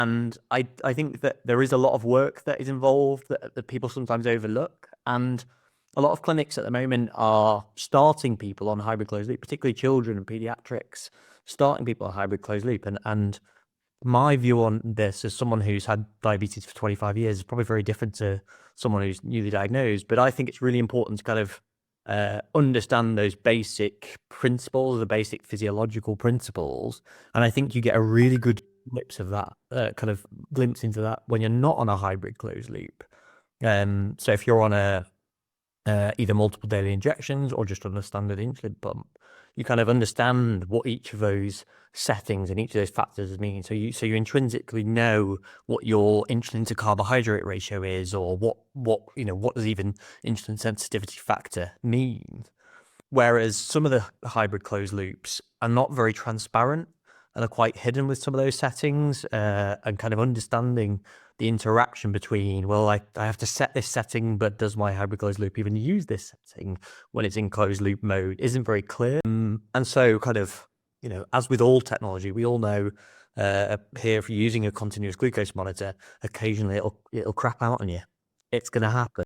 And I think that there is a lot of work that is involved that people sometimes overlook. And a lot of clinics at the moment are starting people on hybrid closed loop, particularly children and pediatrics, starting people on hybrid closed loop. And my view on this as someone who's had diabetes for 25 years is probably very different to someone who's newly diagnosed. But I think it's really important to kind of understand those basic principles, the basic physiological principles. And I think you get a really good glimpse of that, kind of glimpse into that when you're not on a hybrid closed loop. So if you're on either multiple daily injections or just on a standard insulin pump, you kind of understand what each of those settings and each of those factors mean. So you intrinsically know what your insulin to carbohydrate ratio is, or what does even insulin sensitivity factor mean. Whereas some of the hybrid closed loops are not very transparent and are quite hidden with some of those settings, and kind of understanding the interaction between, well, I have to set this setting, but does my hybrid closed loop even use this setting when it's in closed loop mode isn't very clear. And so kind of, as with all technology, we all know here, if you're using a continuous glucose monitor, occasionally it'll crap out on you. It's going to happen.